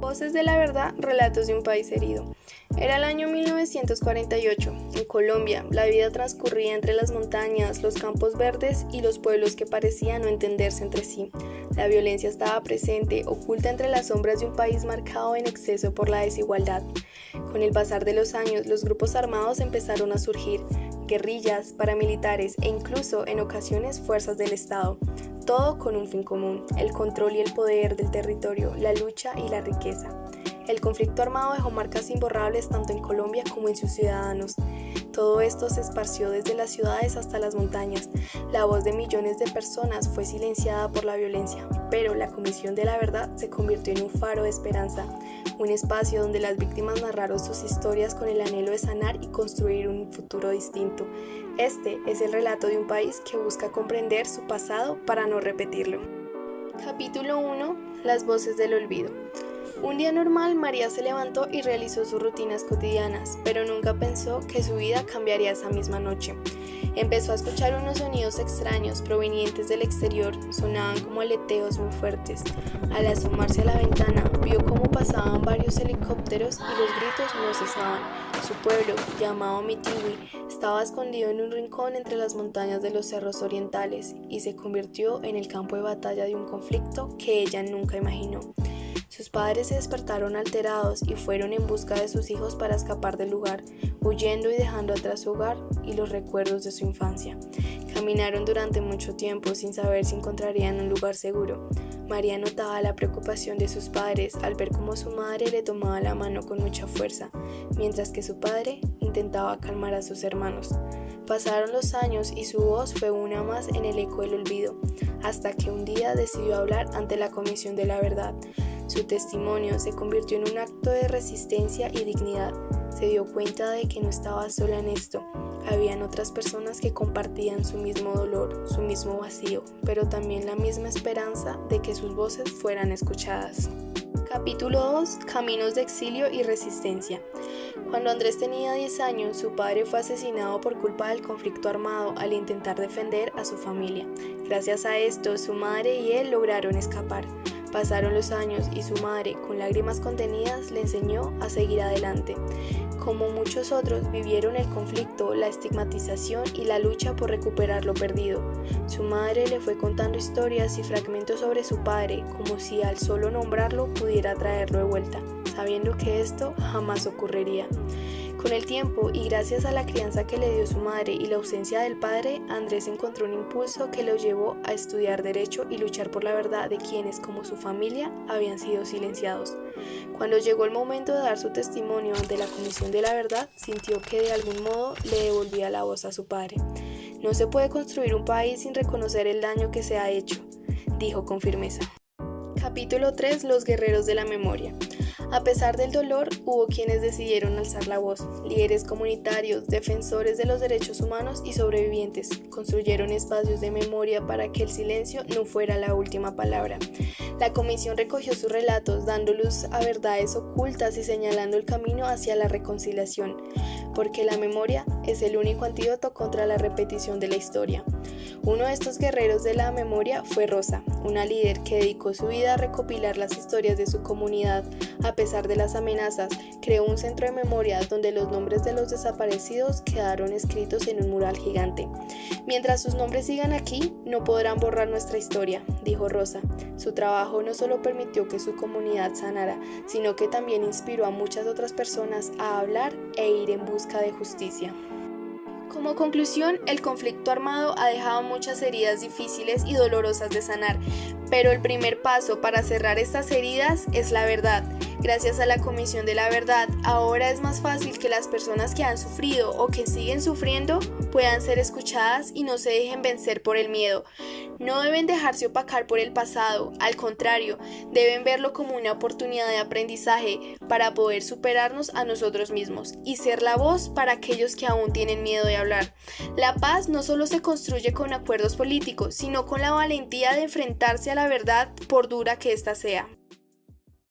Voces de la verdad, relatos de un país herido. Era el año 1948. En Colombia, la vida transcurría entre las montañas, los campos verdes y los pueblos que parecían no entenderse entre sí. La violencia estaba presente, oculta entre las sombras de un país marcado en exceso por la desigualdad. Con el pasar de los años, los grupos armados empezaron a surgir, guerrillas, paramilitares e incluso, en ocasiones, fuerzas del Estado. Todo con un fin común: el control y el poder del territorio, la lucha y la riqueza. El conflicto armado dejó marcas imborrables tanto en Colombia como en sus ciudadanos. Todo esto se esparció desde las ciudades hasta las montañas. La voz de millones de personas fue silenciada por la violencia, pero la Comisión de la Verdad se convirtió en un faro de esperanza, un espacio donde las víctimas narraron sus historias con el anhelo de sanar y construir un futuro distinto. Este es el relato de un país que busca comprender su pasado para no repetirlo. Capítulo 1. Las voces del olvido. Un día normal, María se levantó y realizó sus rutinas cotidianas, pero nunca pensó que su vida cambiaría esa misma noche. Empezó a escuchar unos sonidos extraños provenientes del exterior, sonaban como aleteos muy fuertes. Al asomarse a la ventana, vio cómo pasaban varios helicópteros y los gritos no cesaban. Su pueblo, llamado Mitigüí, estaba escondido en un rincón entre las montañas de los cerros orientales y se convirtió en el campo de batalla de un conflicto que ella nunca imaginó. Sus padres se despertaron alterados y fueron en busca de sus hijos para escapar del lugar, huyendo y dejando atrás su hogar y los recuerdos de su infancia. Caminaron durante mucho tiempo sin saber si encontrarían un lugar seguro. María notaba la preocupación de sus padres al ver cómo su madre le tomaba la mano con mucha fuerza, mientras que su padre intentaba calmar a sus hermanos. Pasaron los años y su voz fue una más en el eco del olvido, hasta que un día decidió hablar ante la Comisión de la Verdad. Su testimonio se convirtió en un acto de resistencia y dignidad. Se dio cuenta de que no estaba sola en esto. Habían otras personas que compartían su mismo dolor, su mismo vacío, pero también la misma esperanza de que sus voces fueran escuchadas. Capítulo 2. Caminos de exilio y resistencia. Cuando Andrés tenía 10 años, su padre fue asesinado por culpa del conflicto armado al intentar defender a su familia. Gracias a esto, su madre y él lograron escapar. Pasaron los años y su madre, con lágrimas contenidas, le enseñó a seguir adelante. Como muchos otros, vivieron el conflicto, la estigmatización y la lucha por recuperar lo perdido. Su madre le fue contando historias y fragmentos sobre su padre, como si al solo nombrarlo pudiera traerlo de vuelta, sabiendo que esto jamás ocurriría. Con el tiempo y gracias a la crianza que le dio su madre y la ausencia del padre, Andrés encontró un impulso que lo llevó a estudiar Derecho y luchar por la verdad de quienes, como su familia, habían sido silenciados. Cuando llegó el momento de dar su testimonio ante la Comisión de la Verdad, sintió que de algún modo le devolvía la voz a su padre. No se puede construir un país sin reconocer el daño que se ha hecho, dijo con firmeza. Capítulo 3. Los guerreros de la memoria. A pesar del dolor, hubo quienes decidieron alzar la voz. Líderes comunitarios, defensores de los derechos humanos y sobrevivientes construyeron espacios de memoria para que el silencio no fuera la última palabra. La comisión recogió sus relatos, dando luz a verdades ocultas y señalando el camino hacia la reconciliación, porque la memoria es el único antídoto contra la repetición de la historia. Uno de estos guerreros de la memoria fue Rosa, una líder que dedicó su vida a recopilar las historias de su comunidad. A pesar de las amenazas, creó un centro de memoria donde los nombres de los desaparecidos quedaron escritos en un mural gigante. Mientras sus nombres sigan aquí, no podrán borrar nuestra historia, dijo Rosa. Su trabajo no solo permitió que su comunidad sanara, sino que también inspiró a muchas otras personas a hablar e ir en busca de justicia. Como conclusión, el conflicto armado ha dejado muchas heridas difíciles y dolorosas de sanar, pero el primer paso para cerrar estas heridas es la verdad. Gracias a la Comisión de la Verdad, ahora es más fácil que las personas que han sufrido o que siguen sufriendo puedan ser escuchadas y no se dejen vencer por el miedo. No deben dejarse opacar por el pasado, al contrario, deben verlo como una oportunidad de aprendizaje para poder superarnos a nosotros mismos y ser la voz para aquellos que aún tienen miedo de hablar. La paz no solo se construye con acuerdos políticos, sino con la valentía de enfrentarse a la verdad por dura que ésta sea.